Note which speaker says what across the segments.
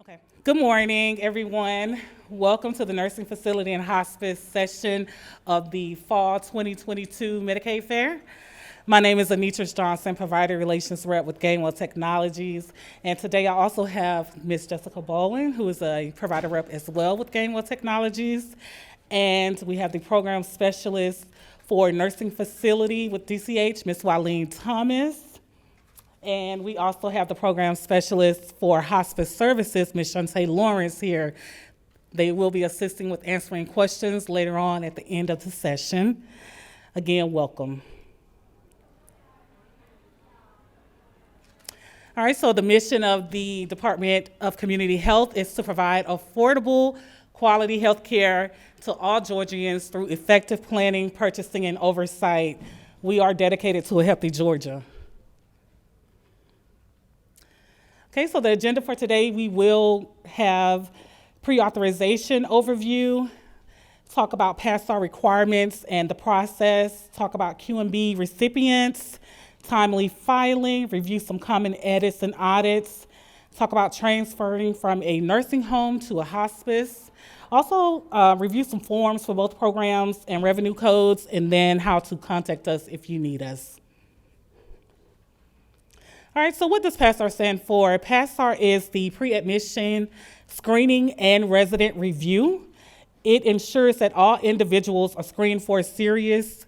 Speaker 1: Okay. Good morning, everyone. Welcome to the Nursing Facility and Hospice session of the Fall 2022 Medicaid Fair. My name is Anitra Johnson, Provider Relations Rep with Gainwell Technologies. And today I also have Ms. Jessica Bowen, who is a Provider Rep as well with Gainwell Technologies. And we have the Program Specialist for Nursing Facility with DCH, Ms. Wileen Thomas. And we also have the program specialist for Hospice Services, Ms. Shantae Lawrence here. They will be assisting with answering questions later on at the end of the session. Again, welcome. All right, so the mission of the Department of Community Health is to provide affordable, quality health care to all Georgians through effective planning, purchasing, and oversight. We are dedicated to a healthy Georgia. Okay, so the agenda for today, we will have pre-authorization overview, talk about PASRR requirements and the process, talk about QMB recipients, timely filing, review some common edits and audits, talk about transferring from a nursing home to a hospice, also review some forms for both programs and revenue codes, and then how to contact us if you need us. All right, so what does PASRR stand for? PASRR is the pre-admission screening and resident review. It ensures that all individuals are screened for serious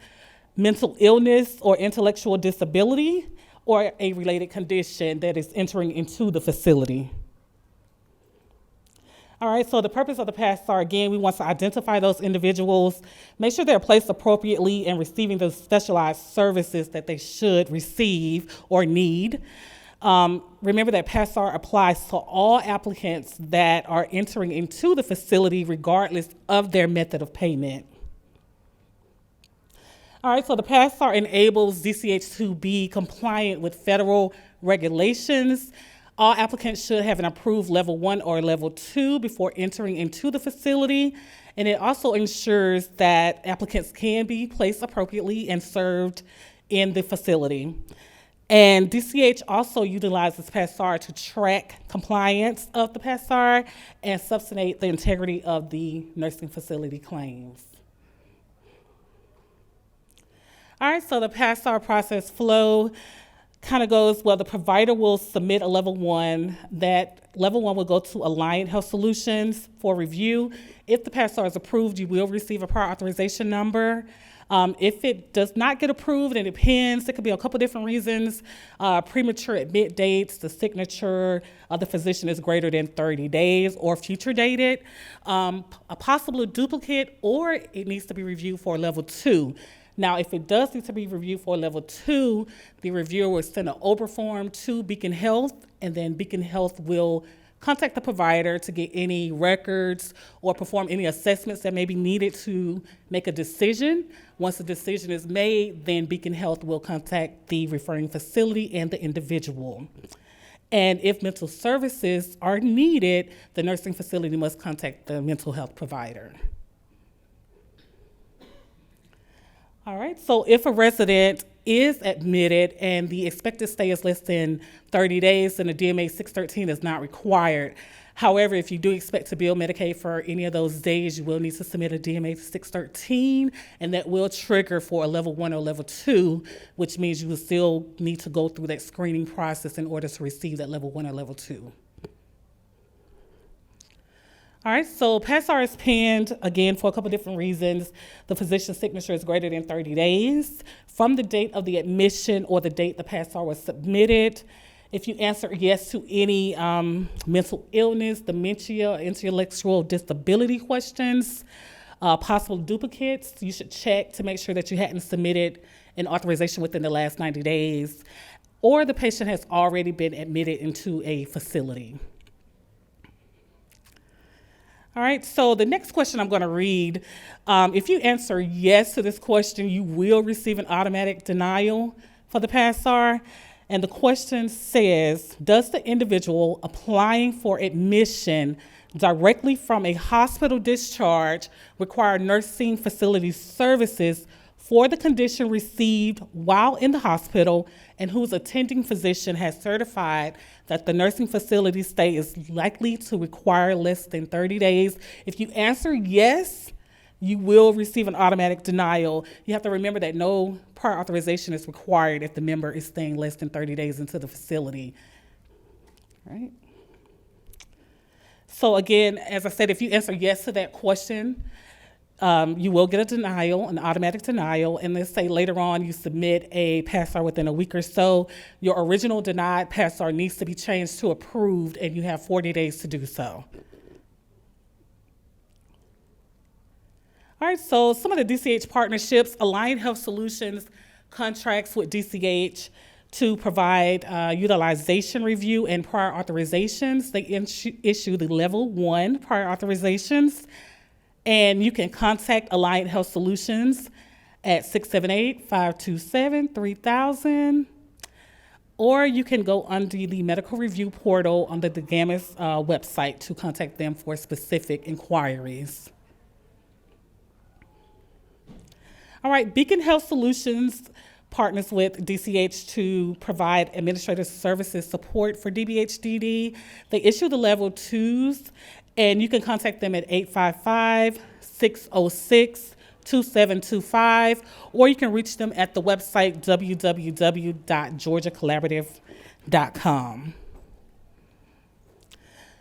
Speaker 1: mental illness or intellectual disability or a related condition that is entering into the facility. All right, so the purpose of the PASRR, again, we want to identify those individuals, make sure they're placed appropriately and receiving the specialized services that they should receive or need. Remember that PASRR applies to all applicants that are entering into the facility regardless of their method of payment. All right, so the PASRR enables DCH to be compliant with federal regulations. All applicants should have an approved level 1 or level 2 before entering into the facility. And it also ensures that applicants can be placed appropriately and served in the facility. And DCH also utilizes PASRR to track compliance of the PASRR and substantiate the integrity of the nursing facility claims. All right, so the PASRR process flow kind of goes, well, the provider will submit a level 1. That level 1 will go to Alliant Health Solutions for review. If the PASRR is approved, you will receive a prior authorization number. If it does not get approved, and it depends, it could be a couple different reasons. Premature admit dates, the signature of the physician is greater than 30 days or future dated, a possible duplicate, or it needs to be reviewed for level 2. Now, if it does need to be reviewed for level 2, the reviewer will send an OBRA form to Beacon Health, and then Beacon Health will contact the provider to get any records or perform any assessments that may be needed to make a decision. Once the decision is made, then Beacon Health will contact the referring facility and the individual. And if mental services are needed, the nursing facility must contact the mental health provider. All right, so if a resident is admitted and the expected stay is less than 30 days, then a DMA 613 is not required. However, if you do expect to bill Medicaid for any of those days, you will need to submit a DMA 613, and that will trigger for a level 1 or level 2, which means you will still need to go through that screening process in order to receive that level 1 or level 2. All right, so PASRR is penned, again, for a couple different reasons. The physician's signature is greater than 30 days from the date of the admission or the date the PASRR was submitted. If you answer yes to any mental illness, dementia, intellectual disability questions, possible duplicates, you should check to make sure that you hadn't submitted an authorization within the last 90 days, or the patient has already been admitted into a facility. All right, so the next question I'm going to read, if you answer yes to this question, you will receive an automatic denial for the PASRR. And the question says, does the individual applying for admission directly from a hospital discharge require nursing facility services for the condition received while in the hospital and whose attending physician has certified that the nursing facility stay is likely to require less than 30 days. If you answer yes, you will receive an automatic denial. You have to remember that no prior authorization is required if the member is staying less than 30 days into the facility. Right? So again, as I said, if you answer yes to that question, you will get a denial, an automatic denial, and let's say later on you submit a PASRR within a week or so, your original denied PASRR needs to be changed to approved, and you have 40 days to do so. All right, so some of the DCH partnerships, Alliant Health Solutions contracts with DCH to provide utilization review and prior authorizations. They issue the level 1 prior authorizations. And you can contact Alliant Health Solutions at 678-527-3000, or you can go under the medical review portal under the GAMIS website to contact them for specific inquiries. All right, Beacon Health Solutions partners with DCH to provide administrative services support for DBHDD. They issue the level 2s, and you can contact them at 855-606-2725, or you can reach them at the website www.georgiacollaborative.com.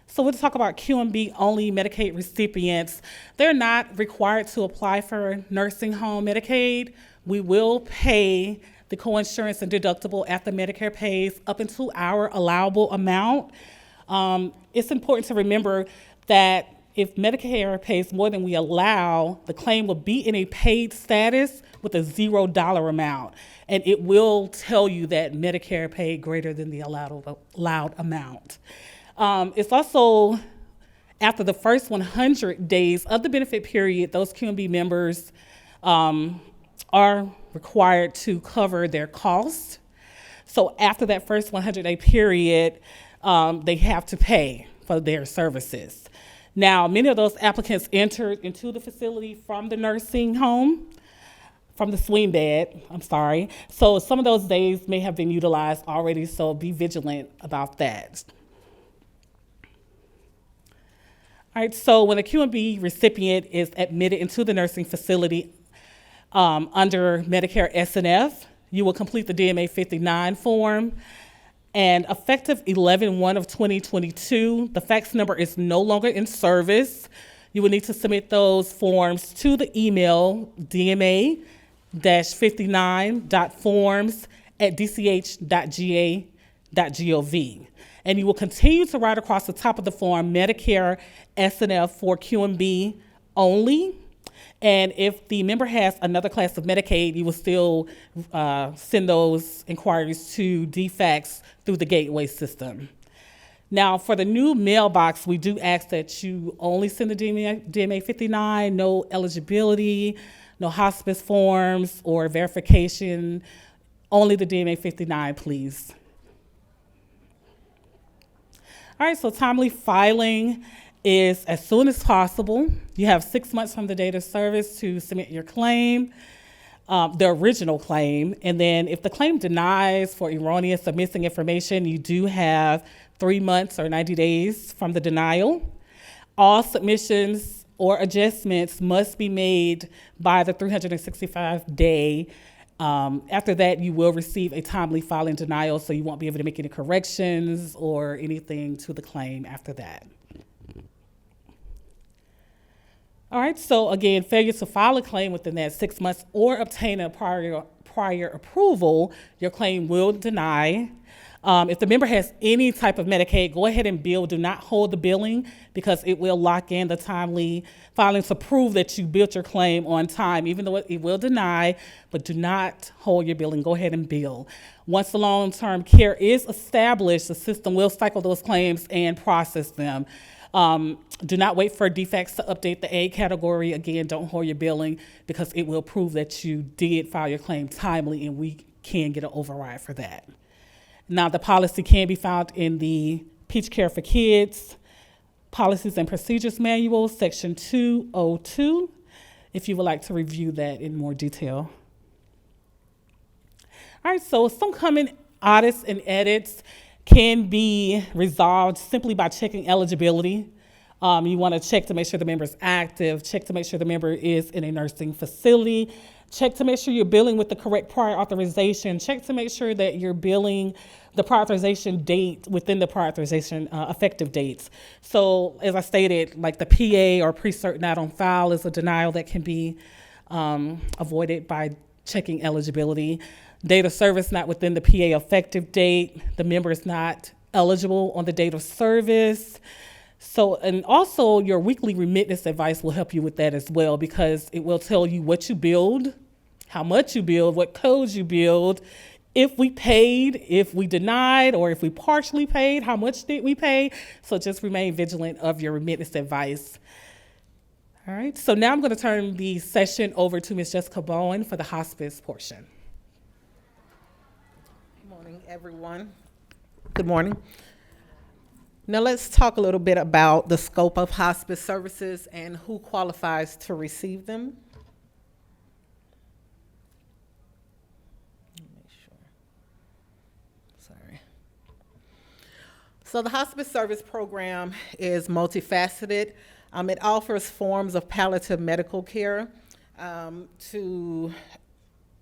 Speaker 1: So we'll talk about QMB only Medicaid recipients. They're not required to apply for nursing home Medicaid. We will pay the coinsurance and deductible after Medicare pays up into our allowable amount. It's important to remember that if Medicare pays more than we allow, the claim will be in a paid status with a $0 amount, and it will tell you that Medicare paid greater than the allowed amount. It's also after the first 100 days of the benefit period, those QMB members are required to cover their costs. So after that first 100-day period, they have to pay for their services. Now, many of those applicants entered into the facility from the nursing home, from the swing bed, I'm sorry. So some of those days may have been utilized already, so be vigilant about that. All right, so when a QMB recipient is admitted into the nursing facility under Medicare S&F, you will complete the DMA 59 form. And effective 11/1 of 2022, the fax number is no longer in service. You will need to submit those forms to the email dma-59.forms@dch.ga.gov. And you will continue to write across the top of the form Medicare S&F for QMB only. And if the member has another class of Medicaid, you will still send those inquiries to DFAX through the gateway system. Now, for the new mailbox, we do ask that you only send the DMA 59, no eligibility, no hospice forms or verification, only the DMA 59, please. All right, so timely filing is as soon as possible. You have 6 months from the date of service to submit your claim, the original claim, and then if the claim denies for erroneous or missing information, you do have 3 months or 90 days from the denial. All submissions or adjustments must be made by the 365-day. After that, you will receive a timely filing denial, so you won't be able to make any corrections or anything to the claim after that. All right, so again, failure to file a claim within that 6 months or obtain a prior approval, your claim will deny. If the member has any type of Medicaid, go ahead and bill. Do not hold the billing because it will lock in the timely filing to prove that you billed your claim on time, even though it will deny, but do not hold your billing. Go ahead and bill. Once the long-term care is established, the system will cycle those claims and process them. Do not wait for DFAX to update the A category. Again, don't hold your billing because it will prove that you did file your claim timely, and we can get an override for that. Now, the policy can be found in the Peach Care for Kids Policies and Procedures Manual, Section 202, if you would like to review that in more detail. All right, so some common audits and edits can be resolved simply by checking eligibility. You want to check to make sure the member is active, check to make sure the member is in a nursing facility, check to make sure you're billing with the correct prior authorization, check to make sure that you're billing the prior authorization date within the prior authorization effective dates. So as I stated, like the PA or pre-cert not on file is a denial that can be avoided by checking eligibility. Date of service not within the PA effective date, the member is not eligible on the date of service. So, and also your weekly remittance advice will help you with that as well, because it will tell you what you billed, how much you billed, what codes you billed, if we paid, if we denied, or if we partially paid, how much did we pay. So just remain vigilant of your remittance advice. All right, so now I'm going to turn the session over to Ms. Jessica Bowen for the hospice portion.
Speaker 2: Good morning, everyone. Good morning. Now let's talk a little bit about the scope of hospice services and who qualifies to receive them. Make sure. Sorry. So the hospice service program is multifaceted. It offers forms of palliative medical care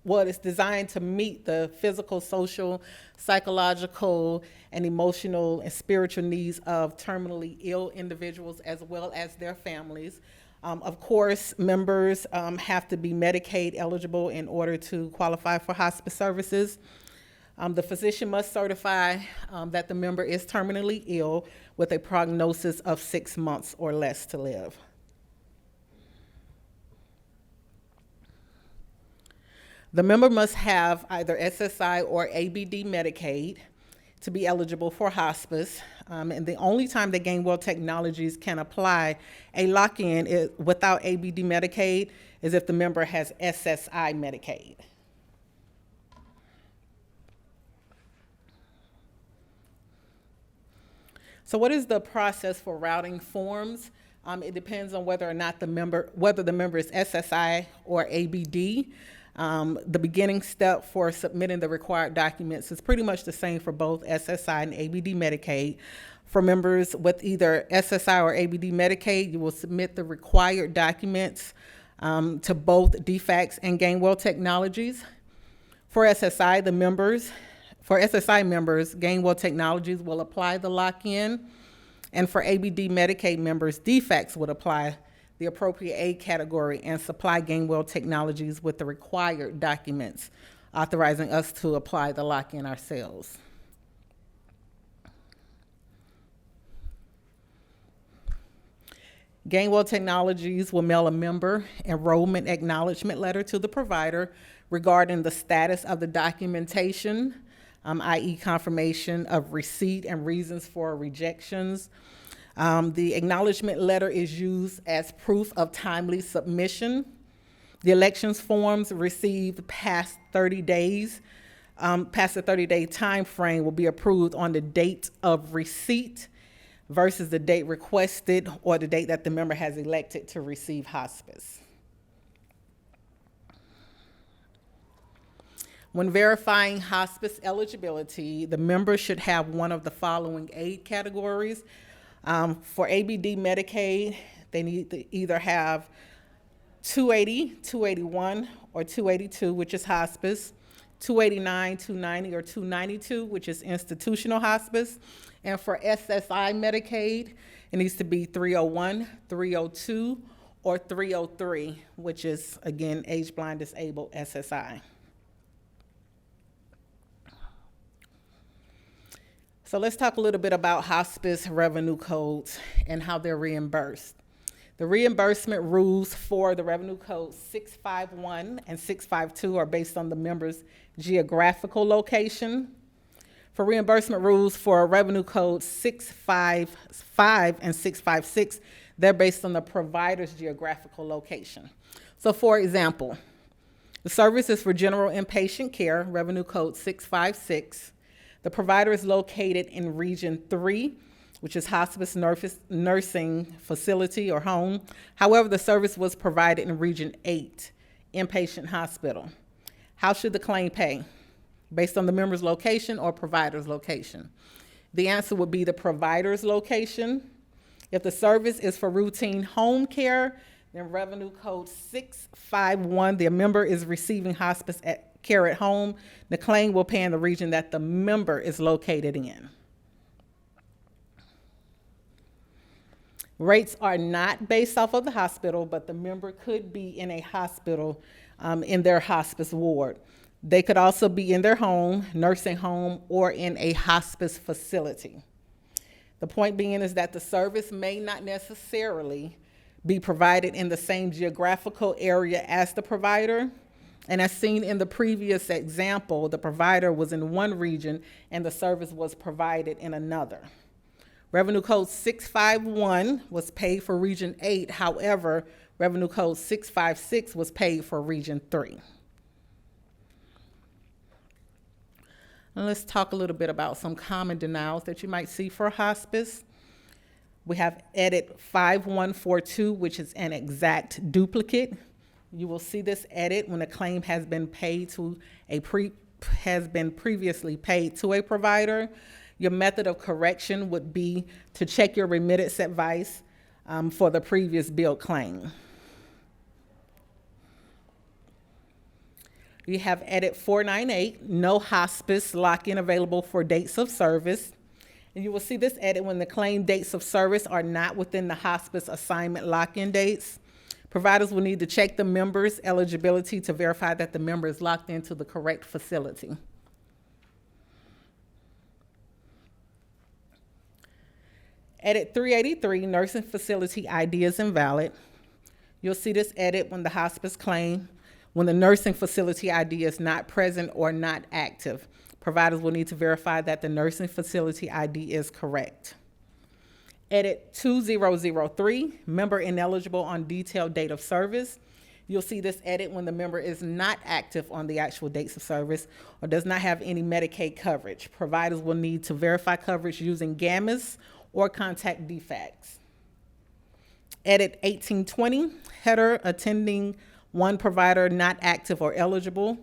Speaker 2: it's designed to meet the physical, social, psychological, and emotional and spiritual needs of terminally ill individuals as well as their families. Of course, members have to be Medicaid eligible in order to qualify for hospice services. The physician must certify that the member is terminally ill with a prognosis of 6 months or less to live. The member must have either SSI or ABD Medicaid to be eligible for hospice. And the only time that Gainwell Technologies can apply a lock-in without ABD Medicaid is if the member has SSI Medicaid. So what is the process for routing forms? It depends on whether the member is SSI or ABD. The beginning step for submitting the required documents is pretty much the same for both SSI and ABD Medicaid. For members with either SSI or ABD Medicaid, you will submit the required documents to both DFACS and Gainwell Technologies. For SSI members, Gainwell Technologies will apply the lock-in, and for ABD Medicaid members, DFACS would apply the appropriate aid category and supply Gainwell Technologies with the required documents, authorizing us to apply the lock-in ourselves. Gainwell Technologies will mail a member enrollment acknowledgement letter to the provider regarding the status of the documentation, i.e. confirmation of receipt and reasons for rejections. The acknowledgement letter is used as proof of timely submission. The elections forms received past 30 days, past the 30-day time frame will be approved on the date of receipt versus the date requested or the date that the member has elected to receive hospice. When verifying hospice eligibility, the member should have one of the following aid categories. For ABD Medicaid, they need to either have 280, 281, or 282, which is hospice, 289, 290, or 292, which is institutional hospice. And for SSI Medicaid, it needs to be 301, 302, or 303, which is, again, age blind disabled SSI. So let's talk a little bit about hospice revenue codes and how they're reimbursed. The reimbursement rules for the revenue code 651 and 652 are based on the member's geographical location. For reimbursement rules for revenue code 655 and 656, they're based on the provider's geographical location. So for example, the service is for general inpatient care, revenue code 656. The provider is located in Region 3, which is hospice nursing facility or home. However, the service was provided in Region 8, inpatient hospital. How should the claim pay? based on the member's location or provider's location? The answer would be the provider's location. If the service is for routine home care, then Revenue Code 651, the member is receiving hospice care at home. The claim will pay in the region that the member is located in. Rates are not based off of the hospital, but the member could be in a hospital in their hospice ward. They could also be in their home, nursing home, or in a hospice facility. The point being is that the service may not necessarily be provided in the same geographical area as the provider. And as seen in the previous example, the provider was in one region and the service was provided in another. Revenue Code 651 was paid for Region 8. However, Revenue Code 656 was paid for Region 3. And let's talk a little bit about some common denials that you might see for hospice. We have edit 5142, which is an exact duplicate. You will see this edit when a claim has been paid to previously paid to a provider. Your method of correction would be to check your remittance advice for the previous billed claim. You have edit 498, no hospice lock-in available for dates of service. And you will see this edit when the claim dates of service are not within the hospice assignment lock-in dates. Providers will need to check the member's eligibility to verify that the member is locked into the correct facility. Edit 383, nursing facility ID is invalid. You'll see this edit when the hospice claim, when the nursing facility ID is not present or not active. Providers will need to verify that the nursing facility ID is correct. Edit 2003, member ineligible on detailed date of service. You'll see this edit when the member is not active on the actual dates of service or does not have any Medicaid coverage. Providers will need to verify coverage using GAMIS or contact defects. Edit 1820, header attending one provider not active or eligible.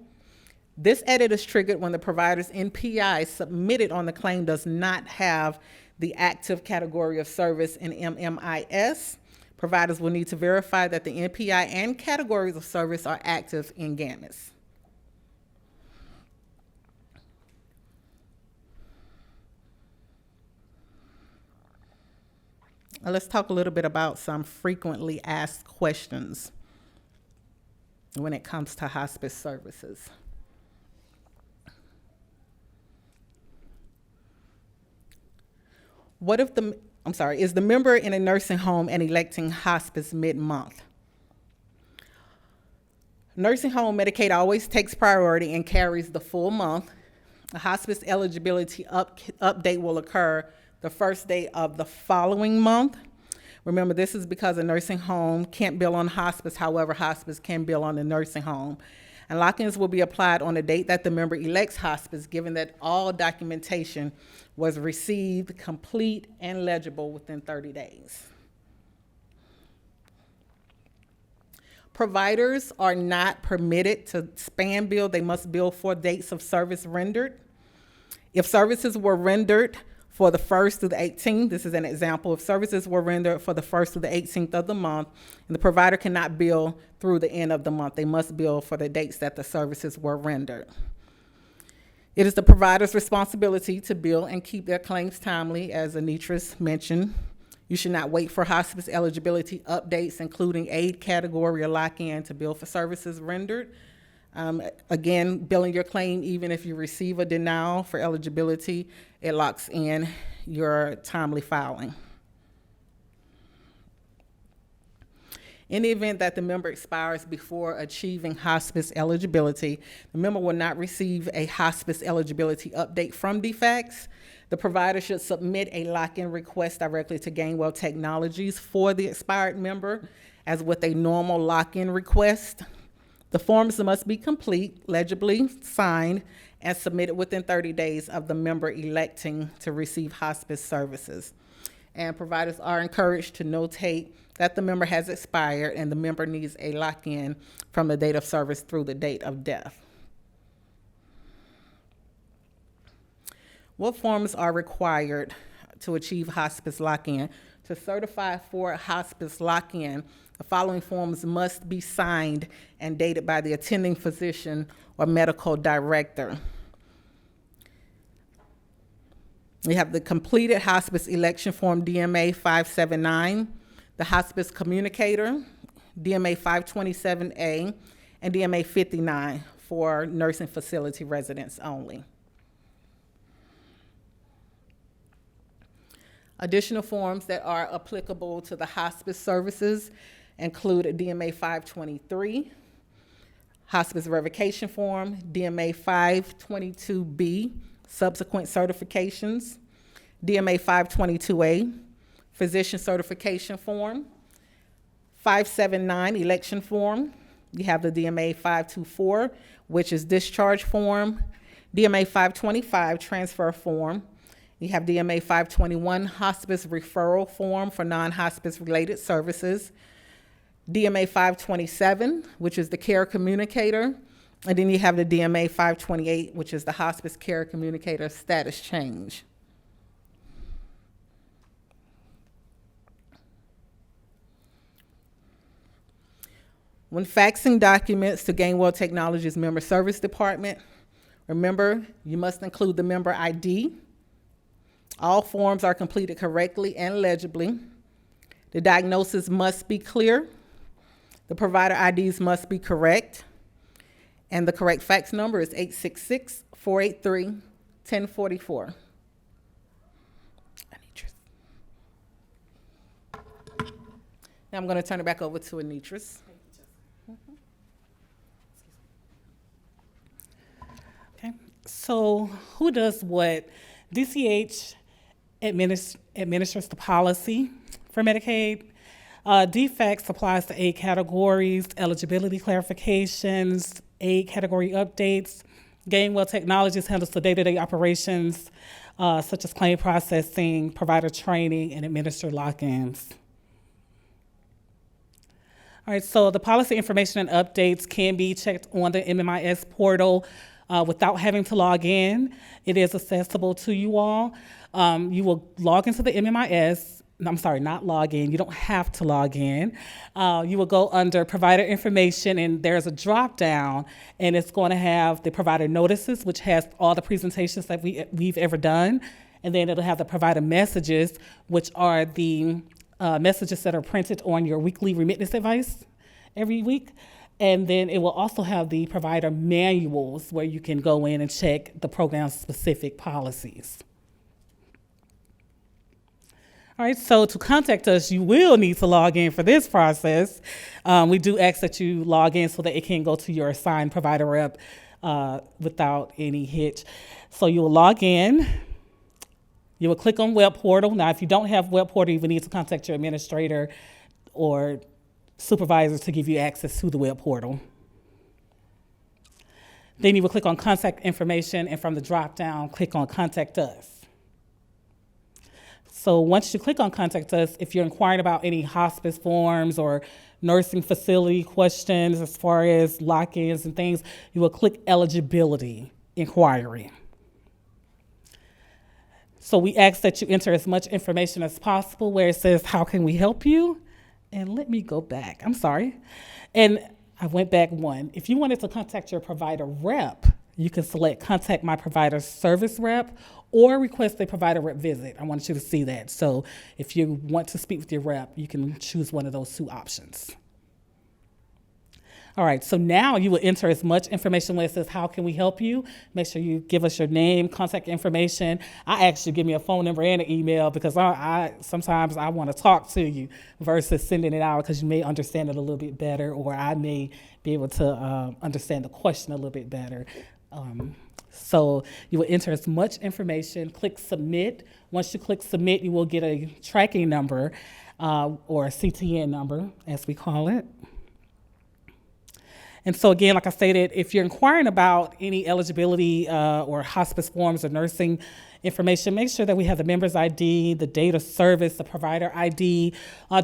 Speaker 2: This edit is triggered when the provider's NPI submitted on the claim does not have the active category of service in MMIS. Providers will need to verify that the NPI and categories of service are active in GAMIS. Now let's talk a little bit about some frequently asked questions when it comes to hospice services. Is the member in a nursing home and electing hospice mid-month? Nursing home Medicaid always takes priority and carries the full month. A hospice eligibility update will occur the first day of the following month. Remember, this is because a nursing home can't bill on hospice, however, hospice can bill on the nursing home. And lock-ins will be applied on the date that the member elects hospice, given that all documentation was received, complete, and legible within 30 days. Providers are not permitted to span bill. They must bill for dates of service rendered. If services were rendered for the 1st through the 18th, this is an example. If services were rendered for the 1st through the 18th of the month, and the provider cannot bill through the end of the month, they must bill for the dates that the services were rendered. It is the provider's responsibility to bill and keep their claims timely, as Anitris mentioned. You should not wait for hospice eligibility updates, including aid category or lock-in, to bill for services rendered. Again, billing your claim, even if you receive a denial for eligibility, it locks in your timely filing. In the event that the member expires before achieving hospice eligibility, the member will not receive a hospice eligibility update from DFACS. The provider should submit a lock-in request directly to Gainwell Technologies for the expired member, as with a normal lock-in request. The forms must be complete, legibly signed, and submitted within 30 days of the member electing to receive hospice services. And providers are encouraged to notate that the member has expired and the member needs a lock-in from the date of service through the date of death. What forms are required to achieve hospice lock-in? To certify for hospice lock-in, the following forms must be signed and dated by the attending physician or medical director. We have the completed hospice election form, DMA 579, the hospice communicator, DMA 527A, and DMA 59 for nursing facility residents only. Additional forms that are applicable to the hospice services include DMA 523, hospice revocation form, DMA 522B, subsequent certifications, DMA 522A, physician certification form, 579 election form. You have the DMA 524, which is discharge form, DMA 525 transfer form. You have DMA 521 hospice referral form for non-hospice related services, DMA 527, which is the care communicator, and then you have the DMA 528, which is the hospice care communicator status change. When faxing documents to Gainwell Technologies Member Service Department, remember, you must include the member ID. All forms are completed correctly and legibly. The diagnosis must be clear. The provider IDs must be correct. And the correct fax number is 866-483-1044. Now I'm going to turn it back over to Anitris.
Speaker 1: Okay, so who does what? DCH administers the policy for Medicaid. DFACS applies to aid categories, eligibility clarifications, aid category updates. Gainwell Technologies handles the day-to-day operations, such as claim processing, provider training, and administer lock-ins. All right, so the policy information and updates can be checked on the MMIS portal without having to log in. It is accessible to you all. You will log into the MMIS. I'm sorry, not log in. You don't have to log in. You will go under provider information, and there's a drop down, and it's going to have the provider notices, which has all the presentations that we've ever done. And then it'll have the provider messages, which are the messages that are printed on your weekly remittance advice every week. And then it will also have the provider manuals where you can go in and check the program-specific policies. All right, so to contact us, you will need to log in for this process. We do ask that you log in so that it can go to your assigned provider rep without any hitch. So you will log in. You will click on Web Portal. Now, if you don't have Web Portal, you will need to contact your administrator or supervisor to give you access to the Web Portal. Then you will click on Contact Information, and from the drop-down, click on Contact Us. So once you click on Contact Us, if you're inquiring about any hospice forms or nursing facility questions as far as lock-ins and things, you will click Eligibility Inquiry. So we ask that you enter as much information as possible where it says, how can we help you? And let me go back, I'm sorry. And I went back one. If you wanted to contact your provider rep, you can select Contact My Provider Service Rep or request a provider rep visit. I want you to see that. So if you want to speak with your rep, you can choose one of those two options. All right, so now you will enter as much information where it says, how can we help you? Make sure you give us your name, contact information. I ask you to give me a phone number and an email because sometimes I want to talk to you versus sending it out because you may understand it a little bit better, or I may be able to understand the question a little bit better. So you will enter as much information, click submit. Once you click submit, you will get a tracking number or a CTN number, as we call it. And so again, like I stated, if you're inquiring about any eligibility or hospice forms or nursing information, make sure that we have the member's ID, the date of service, the provider ID,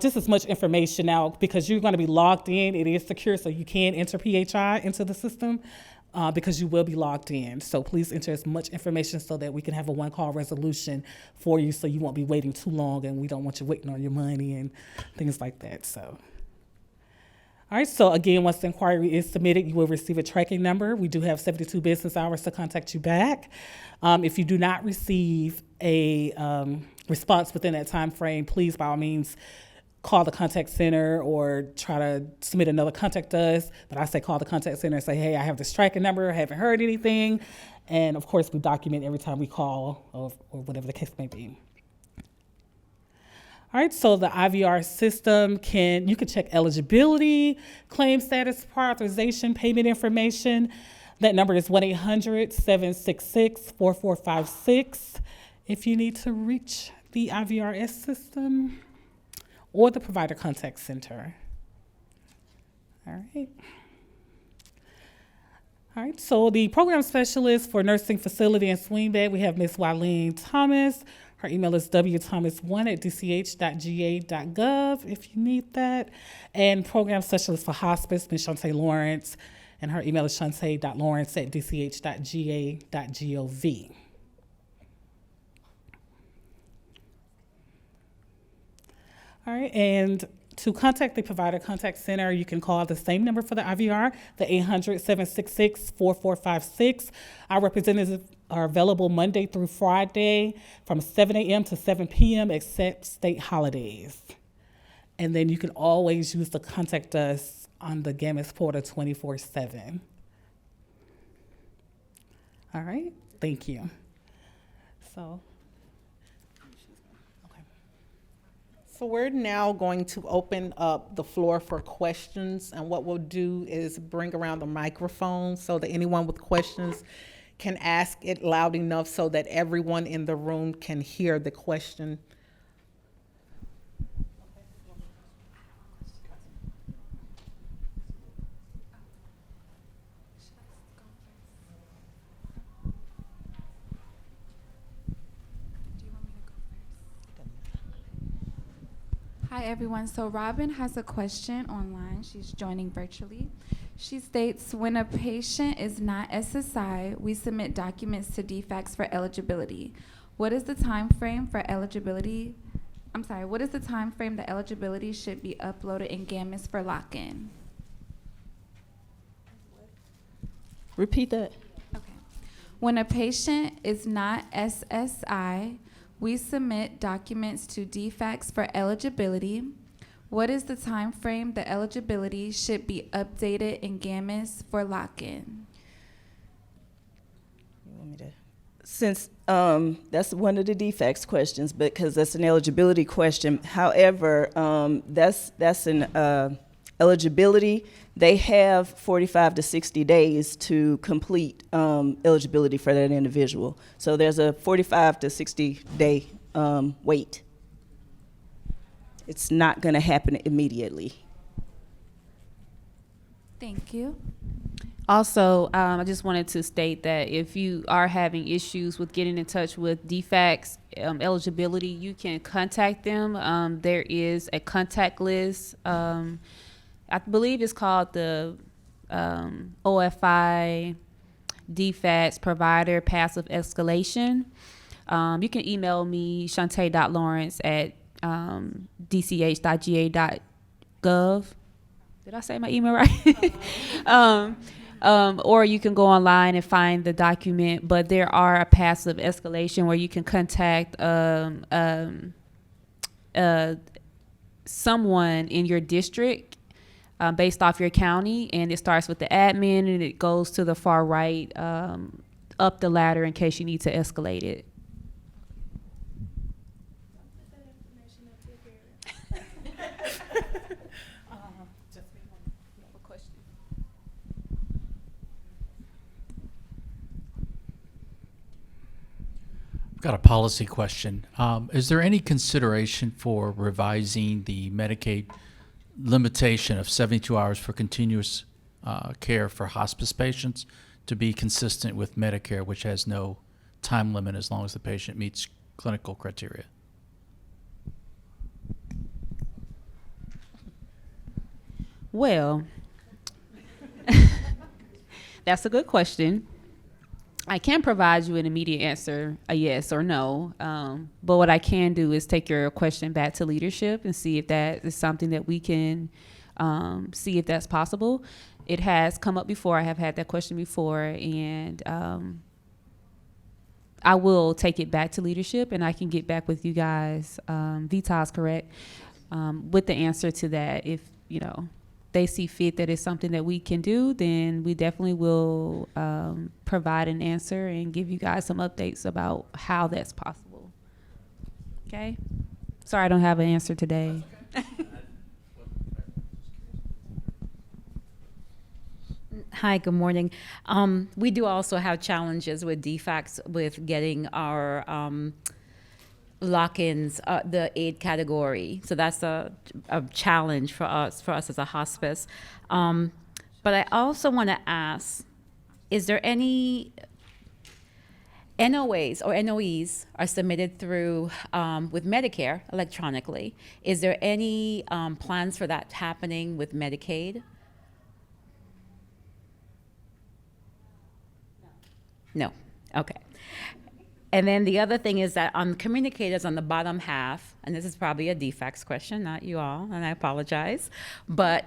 Speaker 1: just as much information now because you're going to be logged in. It is secure, so you can enter PHI into the system. because you will be logged in. So please enter as much information so that we can have a one-call resolution for you, so you won't be waiting too long, and we don't want you waiting on your money and things like that. So. All right, so again, once the inquiry is submitted, you will receive a tracking number. We do have 72 business hours to contact you back. If you do not receive a response within that time frame, please, by all means, call the contact center or try to submit another contact us. But I say call the contact center and say, hey, I have this tracking number, I haven't heard anything. And of course, we document every time we call or whatever the case may be. All right, so the IVR system you can check eligibility, claim status, prior authorization, payment information. That number is 1-800-766-4456 if you need to reach the IVRS system or the provider contact center. All right. All right, so the program specialist for nursing facility and swing bed, we have Ms. Wileen Thomas. Her email is wthomas1@dch.ga.gov if you need that. And program specialist for hospice, Ms. Shantae Lawrence, and her email is shantae.lawrence@dch.ga.gov. All right, and to contact the provider contact center, you can call the same number for the IVR, the 800-766-4456. Our representatives are available Monday through Friday from 7 a.m. to 7 p.m. except state holidays. And then you can always use to contact us on the GAMIS portal 24/7. All right, thank you.
Speaker 2: So we're now going to open up the floor for questions, and what we'll do is bring around the microphone so that anyone with questions can ask it loud enough so that everyone in the room can hear the question.
Speaker 3: Hi everyone, so Robin has a question online. She's joining virtually. She states, when a patient is not SSI, we submit documents to DFACS for eligibility. What is the time frame for eligibility? What is the time frame that eligibility should be uploaded in GAMIS for lock-in?
Speaker 4: Repeat that.
Speaker 3: Okay. When a patient is not SSI, we submit documents to DFACS for eligibility. What is the time frame the eligibility should be updated in GAMIS for lock-in?
Speaker 4: You want me to? Since that's one of the DFACS questions, because that's an eligibility question. However, that's an eligibility. They have 45 to 60 days to complete eligibility for that individual. So there's a 45 to 60 day wait. It's not going to happen immediately.
Speaker 3: Thank you.
Speaker 5: Also, I just wanted to state that if you are having issues with getting in touch with DFACS eligibility, you can contact them. There is a contact list. I believe it's called the OFI DFACS Provider Passive Escalation. You can email me, shantae.lawrence@dch.ga.gov. Did I say my email right? Or you can go online and find the document, but there are a passive escalation where you can contact someone in your district based off your county, and it starts with the admin and it goes to the far right up the ladder in case you need to escalate it.
Speaker 6: I've got a policy question. Is there any consideration for revising the Medicaid limitation of 72 hours for continuous care for hospice patients to be consistent with Medicare, which has no time limit as long as the patient meets clinical criteria?
Speaker 5: Well, That's a good question. I can provide you an immediate answer, a yes or no. But what I can do is take your question back to leadership and see if that is something that we can see if that's possible. It has come up before. I have had that question before, and I will take it back to leadership, and I can get back with you guys. Vital's correct with the answer to that. If they see fit that it's something that we can do, then we definitely will provide an answer and give you guys some updates about how that's possible. Okay? Sorry, I don't have an answer today.
Speaker 7: Hi, good morning. We do also have challenges with DFACs with getting our lock-ins, the aid category. So that's a challenge for us as a hospice. But I also want to ask, is there any NOAs or NOEs are submitted through with Medicare electronically? Is there any plans for that happening with Medicaid? No. Okay. And then the other thing is that on communicators on the bottom half, and this is probably a defects question, not you all, and I apologize, but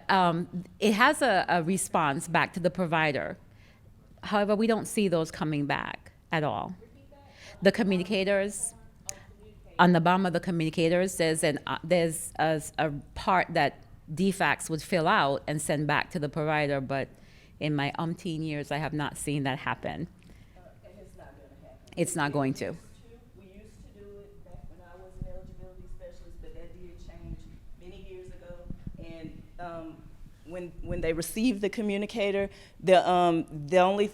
Speaker 7: it has a response back to the provider. However, we don't see those coming back at all. The communicators, on the bottom of the communicators, there's a part that DFACs would fill out and send back to the provider, but in my umpteen years, I have not seen that happen. It's not going to.
Speaker 4: We used to do it back when I was an eligibility specialist, but that did change many years ago. And when they receive the communicator, the only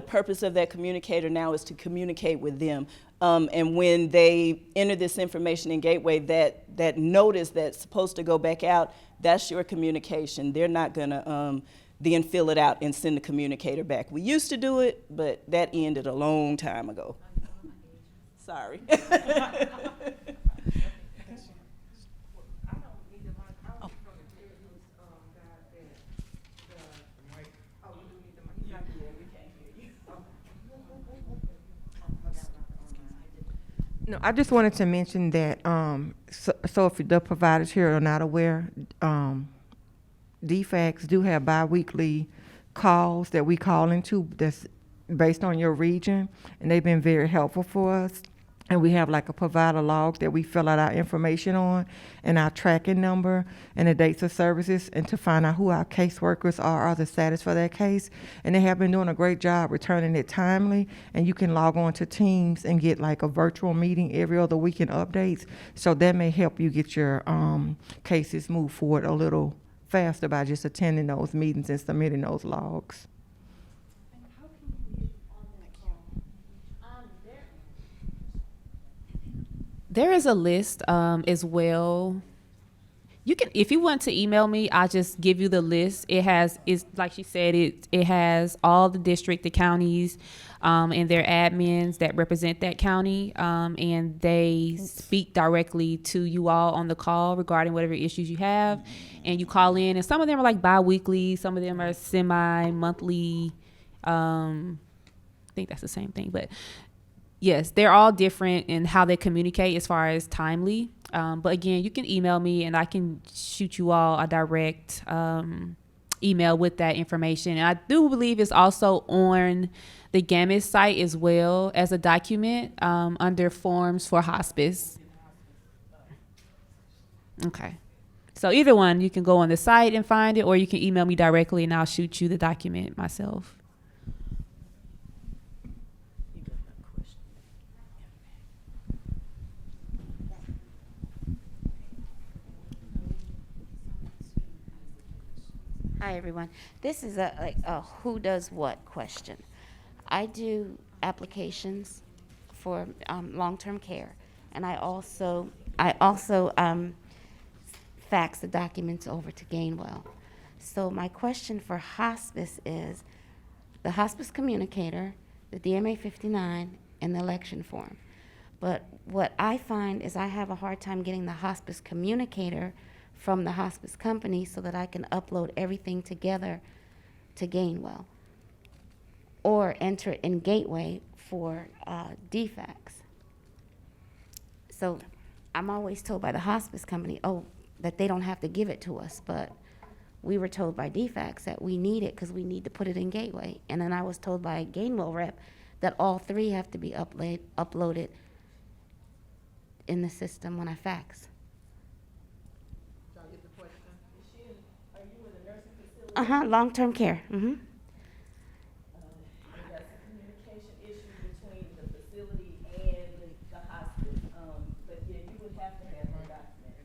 Speaker 4: purpose of that communicator now is to communicate with them. And when they enter this information in Gateway, that notice that's supposed to go back out, that's your communication. They're not gonna then fill it out and send the communicator back. We used to do it, but that ended a long time ago. Sorry.
Speaker 8: No, I just wanted to mention that, so if the providers here are not aware, DFACs do have bi-weekly calls that we call into that's based on your region, and they've been very helpful for us. And we have like a provider log that we fill out our information on, and our tracking number and the dates of services, and to find out who our caseworkers are, or the status for that case. And they have been doing a great job returning it timely, and you can log on to Teams and get like a virtual meeting every other week and updates. So that may help you get your cases move forward a little faster by just attending those meetings and submitting those logs.
Speaker 5: There is a list as well. You can, if you want to email me, I'll just give you the list. It's like she said, it has all the district, the counties, and their admins that represent that county, and they speak directly to you all on the call regarding whatever issues you have, and you call in. And some of them are like bi-weekly, some of them are semi-monthly. I think that's the same thing, but yes, they're all different in how they communicate as far as timely. But again, you can email me and I can shoot you all a direct email with that information. And I do believe it's also on the GAMIS site as well as a document under forms for hospice. Okay. So either one, you can go on the site and find it, or you can email me directly and I'll shoot you the document myself.
Speaker 9: Hi, everyone. This is a who does what question. I do applications for long-term care, and I also fax the documents over to Gainwell. So my question for hospice is the hospice communicator, the DMA 59, and the election form. But what I find is I have a hard time getting the hospice communicator from the hospice company so that I can upload everything together to Gainwell. or enter it in Gateway for defects. So I'm always told by the hospice company, that they don't have to give it to us, but we were told by defects that we need it because we need to put it in Gateway. And then I was told by a Gainwell rep that all 3 have to be uploaded in the system when I fax. Long-term care. Mm-hmm.
Speaker 4: That's a communication issue between the facility and the hospice. But yeah, you would have to have that document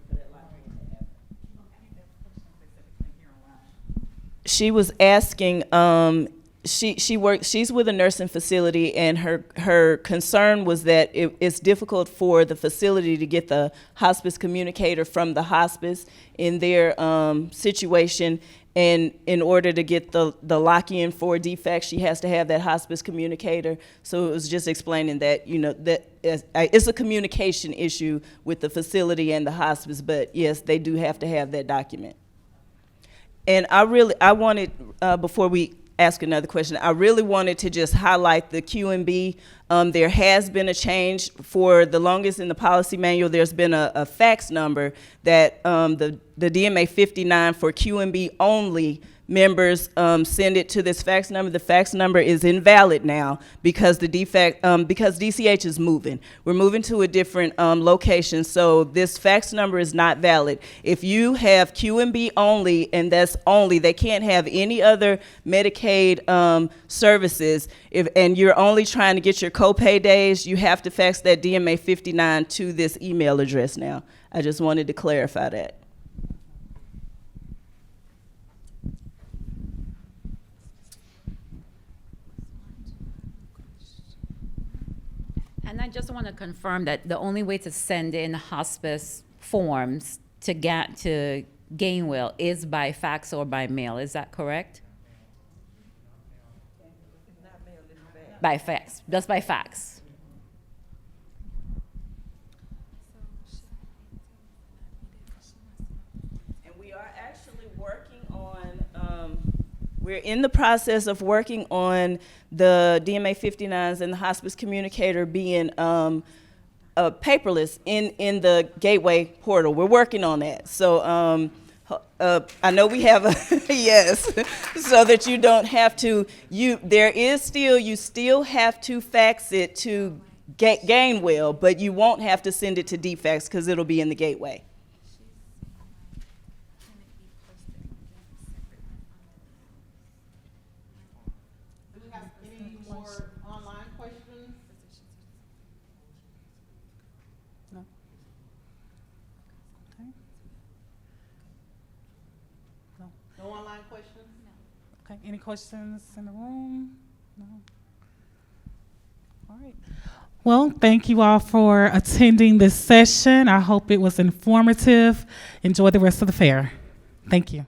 Speaker 4: for that lock-in to happen. She was asking, she's with a nursing facility, and her concern was that it's difficult for the facility to get the hospice communicator from the hospice in their situation. And in order to get the lock-in for defects, she has to have that hospice communicator. So it was just explaining that, that it's a communication issue with the facility and the hospice, but yes, they do have to have that document. And I wanted, before we ask another question, I really wanted to just highlight the QMB. There has been a change. For the longest in the policy manual, there's been a fax number that the DMA 59 for QMB only members send it to this fax number. The fax number is invalid now because because DCH is moving. We're moving to a different location, so this fax number is not valid. If you have QMB only, and that's only, they can't have any other Medicaid services, and you're only trying to get your copay days, you have to fax that DMA 59 to this email address now. I just wanted to clarify that.
Speaker 7: And I just want to confirm that the only way to send in hospice forms to get to Gainwell is by fax or by mail. Is that correct? By fax, just by fax.
Speaker 4: And we are actually working on, we're in the process of working on the DMA 59s and the hospice communicator being paperless in the Gateway portal. We're working on that. So I know we have a, yes, so that you don't have to, you still have to fax it to Gainwell, but you won't have to send it to DFAX because it'll be in the Gateway.
Speaker 2: Do we have any more online questions?
Speaker 1: No. Okay. No.
Speaker 2: No online questions?
Speaker 1: Okay. Any questions in the room? No. All right. Well, thank you all for attending this session. I hope it was informative. Enjoy the rest of the fair. Thank you.